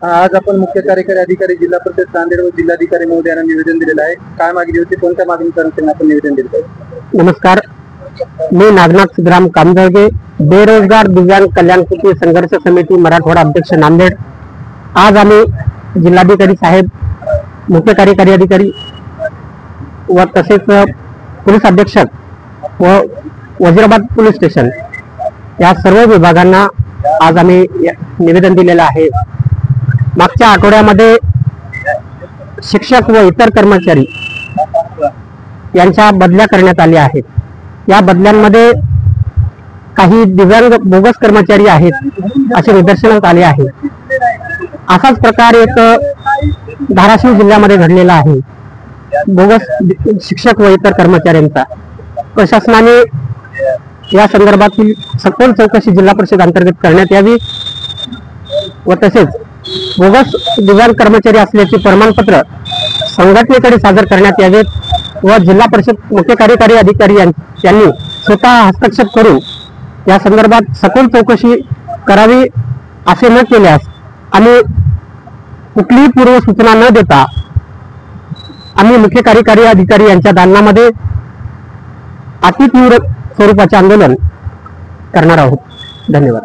आज आपण मुख्य कार्यकारी अधिकारी जिल्हा परिषद नांदेड व जिल्हाधिकारी महोदयांना निवेदन दिलेलं आहे। काय मागणी होती, कोणत्या मागणीसाठी आपण निवेदन दिलं? नमस्कार, मी नागनाथ सिद्धराम कामदळगे, बेरोजगार दिव्यांग कल्याण कृती संघर्ष समिती मराठवाडा अध्यक्ष नांदेड। आज आम्ही जिल्हाधिकारी साहेब, मुख्य कार्यकारी अधिकारी व तसेच पोलीस अधीक्षक व वजीराबाद पोलीस स्टेशन या सर्व विभागांना आज आम्ही निवेदन दिलेलं आहे। मागच्या आठवड्यामध्ये शिक्षक व इतर कर्मचारी यांच्या बदल्या करण्यात आल्या आहेत। या बदल्यांमध्ये काही दिव्यांग बोगस कर्मचारी आहेत असे निदर्शनास आले आहे। असाच प्रकार एक धाराशिव जिल्ह्यामध्ये घडलेला आहे, बोगस शिक्षक व इतर कर्मचाऱ्यांचा। प्रशासनाने या संदर्भातील सखोल चौकशी जिल्हा परिषद अंतर्गत करण्यात यावी व तसेच बोगस दिव्यांग कर्मचारी असल्याचे प्रमाणपत्र संघटनेकडे सादर करण्यात यावेत व जिल्हा परिषद मुख्य कार्यकारी अधिकारी यांनी स्वतः हस्तक्षेप करून या संदर्भात सखोल चौकशी करावी। असे न केल्यास आम्ही कुठलीही पूर्व सूचना न देता आम्ही मुख्य कार्यकारी अधिकारी यांच्या दालनामध्ये अतितीव्र स्वरूपाचे आंदोलन करणार आहोत। धन्यवाद।